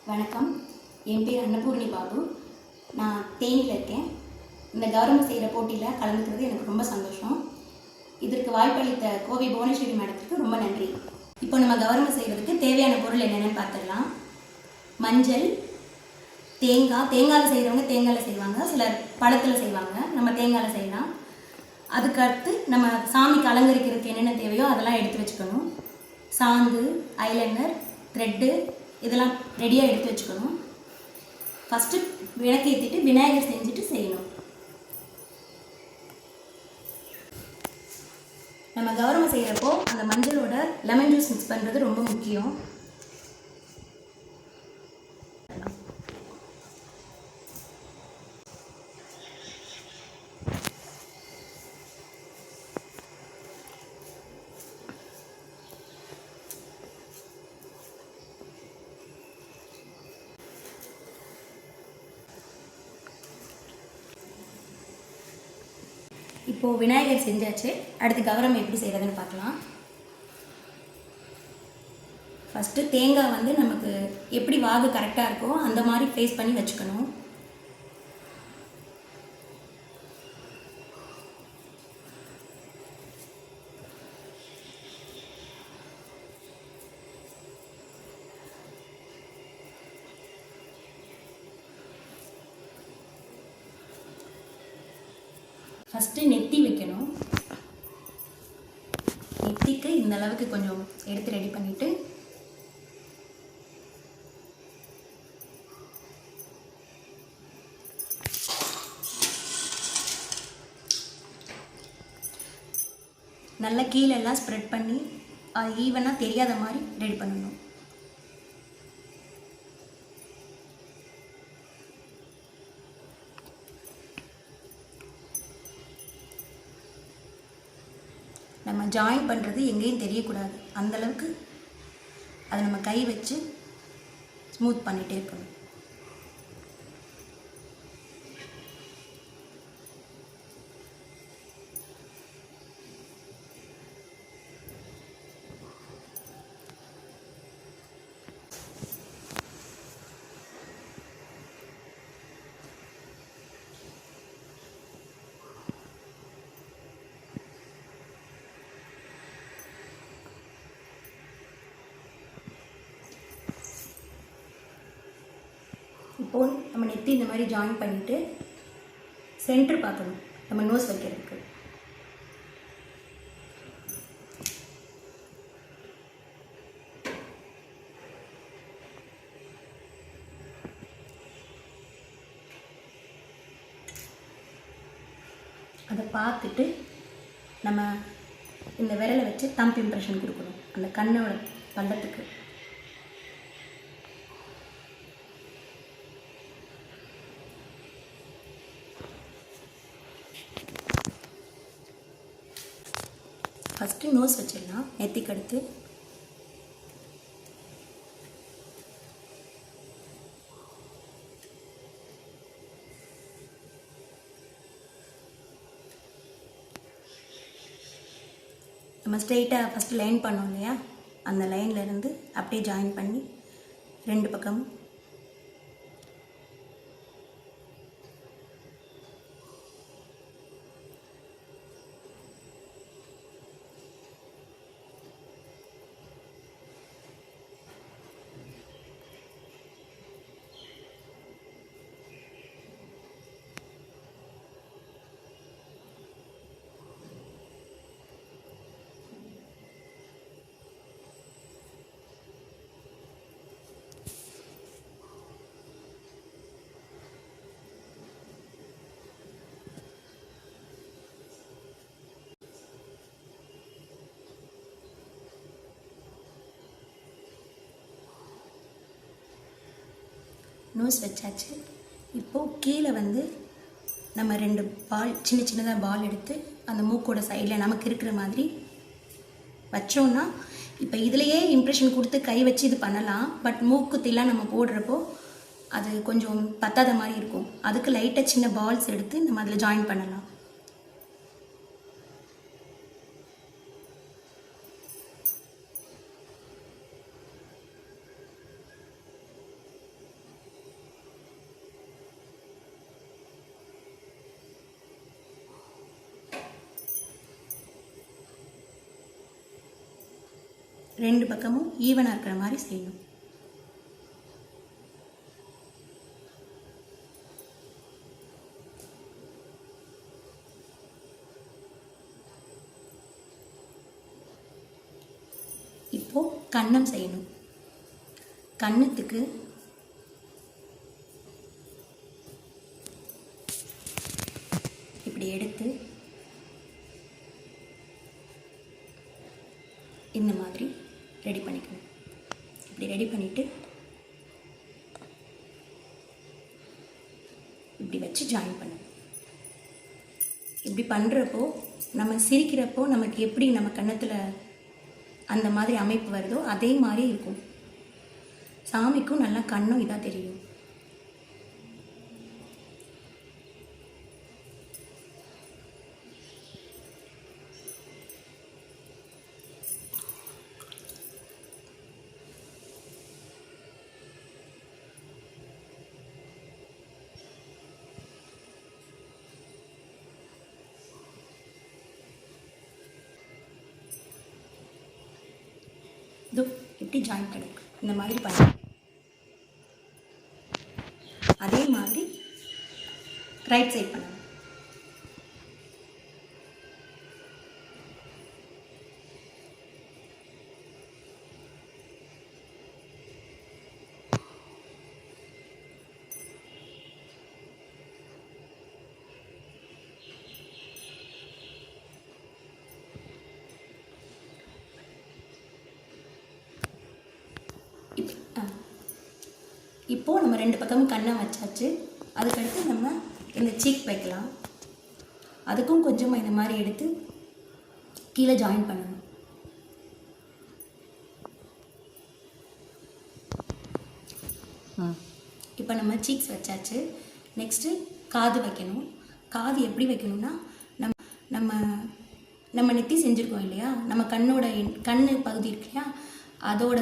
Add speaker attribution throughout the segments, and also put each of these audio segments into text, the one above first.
Speaker 1: வணக்கம். என் பேர் அன்னபூர்ணி பாபு. நான் தேனியில் இருக்கேன். இந்த கௌரவம் செய்கிற போட்டியில் கலந்துக்கிறது எனக்கு ரொம்ப சந்தோஷம். இதற்கு வாய்ப்பளித்த கோவை புவனேஸ்வரி மேடத்துக்கு ரொம்ப நன்றி. இப்போ நம்ம கௌரவம் செய்கிறதுக்கு தேவையான பொருள் என்னென்னு பார்த்துடலாம். மஞ்சள், தேங்காயில் செய்கிறவங்க தேங்காயில் செய்வாங்க, சிலர் பழத்தில் செய்வாங்க. நம்ம தேங்காயில் செய்யலாம். அதுக்கடுத்து நம்ம சாமிக்கு அலங்கரிக்கிறதுக்கு என்னென்ன தேவையோ அதெல்லாம் எடுத்து வச்சுக்கணும். சாந்து, ஐலைனர், த்ரெட்டு இதெல்லாம் ரெடியாக எடுத்து வச்சுக்கணும். ஃபஸ்ட்டு விளக்கு ஏற்றிட்டு விநாயகர் செஞ்சுட்டு செய்யணும். நம்ம கௌரவம் செய்கிறப்போ அந்த மஞ்சளோட லெமன் ஜூஸ் மிக்ஸ் பண்ணுறது ரொம்ப முக்கியம். இப்போது விநாயகர் செஞ்சாச்சு. அடுத்து கௌரவம் எப்படி செய்கிறதுன்னு பார்க்கலாம். ஃபஸ்ட்டு தேங்காய் நமக்கு எப்படி வாகு கரெக்டாக இருக்கோ அந்த மாதிரி ஃபேஸ் பண்ணி வச்சுக்கணும். ஃபஸ்ட்டு நெத்தி வைக்கணும். நெத்திக்கு இந்த அளவுக்கு கொஞ்சம் எடுத்து ரெடி பண்ணிவிட்டு நல்லா கீழெல்லாம் ஸ்ப்ரெட் பண்ணி ஈவனாக தெரியாத மாதிரி ரெடி பண்ணணும். நம்ம ஜாயின் பண்ணுறது எங்கேயும் தெரியக்கூடாது. அந்தளவுக்கு அதை நம்ம கை வச்சு ஸ்மூத் பண்ணிகிட்டே இருக்கணும். இப்போது நம்ம நெத்தி இந்த மாதிரி ஜாயின் பண்ணிவிட்டு சென்டர் பார்க்கணும் நம்ம நோஸ் வைக்கிறதுக்கு. அதை பார்த்துட்டு நம்ம இந்த விரலை வச்சு தம்ப் இம்ப்ரெஷன் கொடுக்கணும் அந்த கண்ணோட பள்ளத்துக்கு. ஃபஸ்ட்டு நோஸ் வச்சிடலாம். நெத்திக்கு அடுத்து நம்ம ஸ்ட்ரெயிட்டாக ஃபஸ்ட்டு லைன் பண்ணோம் இல்லையா, அந்த லைன்லேருந்து அப்படியே ஜாயின் பண்ணி ரெண்டு பக்கமும் நோஸ் வச்சாச்சு. இப்போது கீழே நம்ம ரெண்டு பால் சின்ன சின்னதாக பால் எடுத்து அந்த மூக்கோட சைடில் நமக்கு இருக்கிற மாதிரி வச்சோன்னா, இப்போ இதுலேயே இம்ப்ரெஷன் கொடுத்து கை வச்சு இது பண்ணலாம். பட் மூக்குத்திலாம் நம்ம போடுறப்போ அது கொஞ்சம் பத்தாத மாதிரி இருக்கும். அதுக்கு லைட்டாக சின்ன பால்ஸ் எடுத்து நம்ம அதில் ஜாயின் பண்ணலாம். ரெண்டு பக்கமும் ஈவனாக இருக்கிற மாதிரி செய்யணும். இப்போது கன்னம் செய்யணும். கன்னத்துக்கு இப்படி எடுத்து இந்த மாதிரி ரெடி பண்ணிக்கணும். இப்படி ரெடி பண்ணிவிட்டு இப்படி வச்சு ஜாயின் பண்ணணும். இப்படி பண்ணுறப்போ நம்ம சிரிக்கிறப்போ நமக்கு எப்படி நம்ம கன்னத்தில் அந்த மாதிரி அமைப்பு வருதோ அதே மாதிரி இருக்கும். சாமிக்கும் நல்லா கண்ணும் இதாக தெரியும். இதோ இப்படி ஜாயின் பண்ணிருக்கு. இந்த மாதிரி பண்ணி அதே மாதிரி ரைட் சைட் பண்ணணும். இப்போது நம்ம ரெண்டு பக்கமும் கண்ணை வச்சாச்சு. அதுக்கடுத்து நம்ம இந்த சீக் வைக்கலாம். அதுக்கும் கொஞ்சமாக இந்த மாதிரி எடுத்து கீழே ஜாயின் பண்ணணும். இப்போ நம்ம சீக்ஸ் வச்சாச்சு. நெக்ஸ்ட்டு காது வைக்கணும். காது எப்படி வைக்கணும்னா நம்ம நம்ம நம்ம நெத்தி செஞ்சுருக்கோம் இல்லையா, நம்ம கண்ணோட கண் பகுதி இருக்கு இல்லையா, அதோட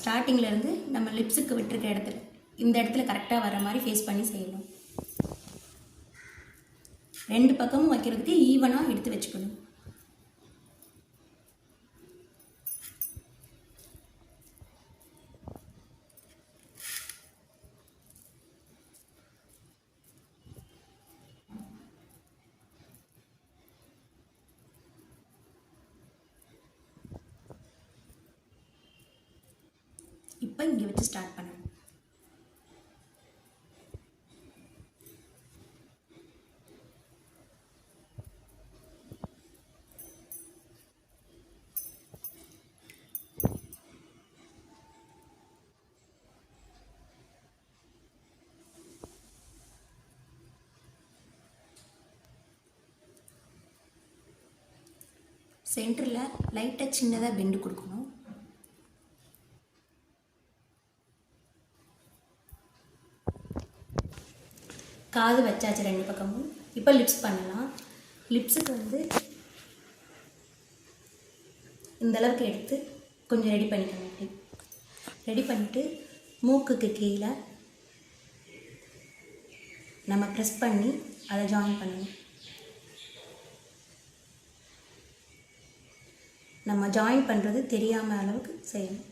Speaker 1: ஸ்டார்டிங்லேருந்து நம்ம லிப்ஸுக்கு விட்டுருக்க இடத்துல இந்த இடத்துல கரெக்டாக வர மாதிரி ஃபேஸ் பண்ணி செய்யணும். ரெண்டு பக்கமும் வைக்கிறதுக்கு ஈவனாக எடுத்து வச்சுக்கணும். இப்போ இங்கே வச்சு ஸ்டார்ட் பண்ணணும். சென்டரில் லைட்டாக சின்னதாக பெண்டு கொடுக்கணும். காது வச்சாச்சு ரெண்டு பக்கமும். இப்போ லிப்ஸ் பண்ணலாம். லிப்ஸுக்கு வந்து இந்த அளவுக்கு எடுத்து கொஞ்சம் ரெடி பண்ணிக்கணும். அப்படி ரெடி பண்ணிவிட்டு மூக்குக்கு கீழே நம்ம ப்ரெஸ் பண்ணி அதை ஜாயின் பண்ணணும். நம்ம ஜாயின் பண்ணுறது தெரியாமல் அளவுக்கு செய்யணும்.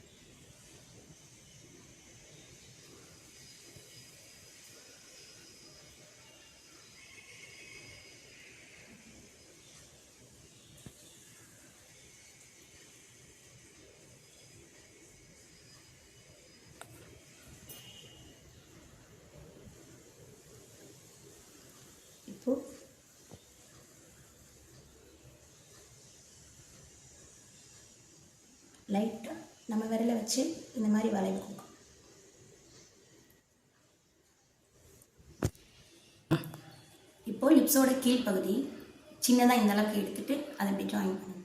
Speaker 1: இப்போது லைட்டாக நம்ம விரலை வச்சு இந்த மாதிரி வளைவு கொடுக்கும். இப்போது லிப்ஸோட கீழ்ப்பகுதி சின்னதாக இந்த அளவுக்கு எடுத்துகிட்டு அதை அப்படி ஜாயின் பண்ணணும்.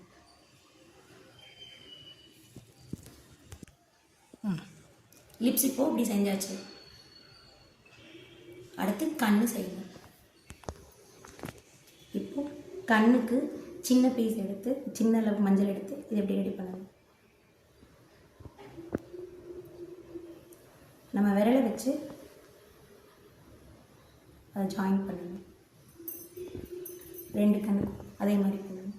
Speaker 1: லிப்ஸ் இப்போது இப்படி செஞ்சாச்சு. அடுத்து கண்ணு செய்யணும். இப்போது கண்ணுக்கு சின்ன பீஸ் எடுத்து சின்ன அளவு மஞ்சள் எடுத்து இது எப்படி ரெடி பண்ணணும். நம்ம விரலை வச்சு அதை ஜாயின் பண்ணணும். ரெண்டு கண்ணு அதே மாதிரி பண்ணணும்.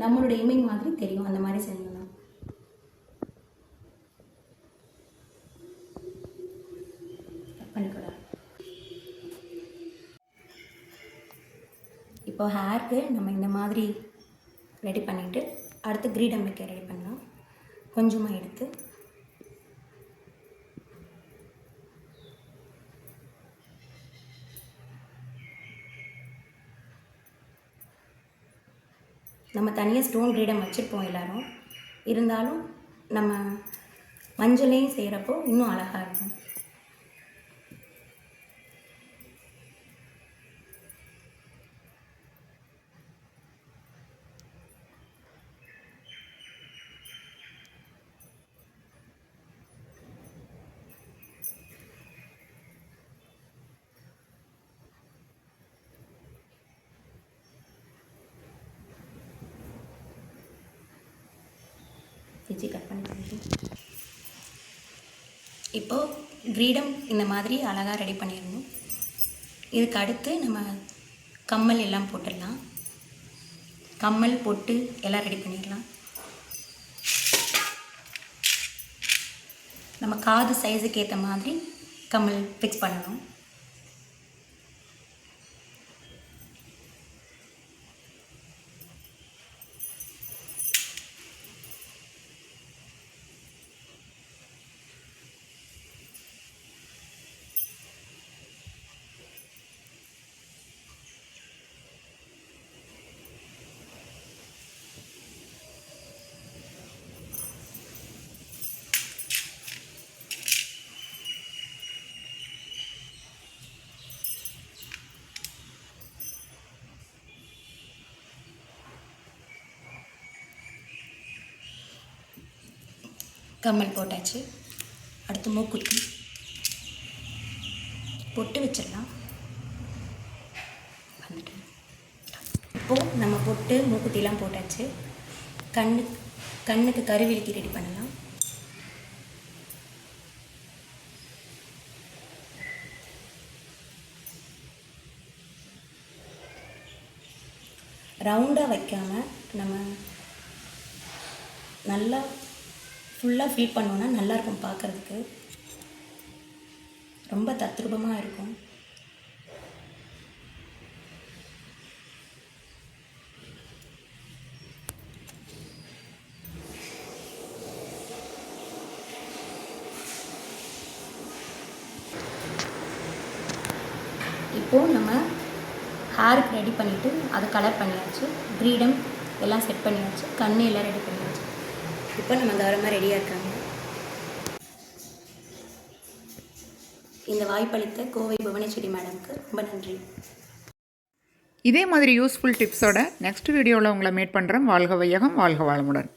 Speaker 1: நம்மளோட இமேஜ் மாதிரி தெரியும். அந்த மாதிரி செய்யணும். பண்ணிக்கூடாது. இப்போ ஹேருக்கு நம்ம இந்த மாதிரி ரெடி பண்ணிவிட்டு அடுத்து கிரீடம் வைக்க ரெடி பண்ணலாம். கொஞ்சமாக எடுத்து நம்ம தனியாக ஸ்டோன் கிரீடம் வச்சுருப்போம் எல்லோரும். இருந்தாலும் நம்ம மஞ்சளையும் செய்கிறப்போ இன்னும் அழகாக இருக்கும். கட் பண்ணி இப்போது கிரீடம் இந்த மாதிரி அழகாக ரெடி பண்ணிடணும். இதுக்கு அடுத்து நம்ம கம்மல் எல்லாம் போட்டுடலாம். கம்மல் பொட்டு எல்லாம் ரெடி பண்ணிடலாம். நம்ம காது சைஸுக்கு ஏற்ற மாதிரி கம்மல் ஃபிக்ஸ் பண்ணணும். கம்மல் போட்டாச்சு. அடுத்து மூக்குத்தி பொட்டு வச்சிடலாம். வந்துட்டு இப்போது நம்ம பொட்டு மூக்குத்திலாம் போட்டாச்சு. கண்ணுக்கு கருவிழிக்கு ரெடி பண்ணலாம். ரவுண்டாக வைக்காமல் நம்ம நல்லா ஃபுல்லாக ஃபில் பண்ணோன்னா நல்லாயிருக்கும். பார்க்குறதுக்கு ரொம்ப தத்ரூபமாக இருக்கும். இப்போது நம்ம ஹேருக்கு ரெடி பண்ணிவிட்டு அதை கலர் பண்ணியாச்சு. கிரீடம் எல்லாம் செட் பண்ணியாச்சு. கண்ணு எல்லாம் ரெடி பண்ணியாச்சு. இப்போ நம்ம கௌரவமாக ரெடியாக இருக்காங்க. இந்த வாய்ப்பளித்த கோவை புவனேஸ்வரி மேடம்க்கு ரொம்ப நன்றி.
Speaker 2: இதே மாதிரி யூஸ்ஃபுல் டிப்ஸோட நெக்ஸ்ட் வீடியோவில் உங்களை மீட் பண்ணுறேன். வாழ்க வையகம், வாழ்க வளமுடன்.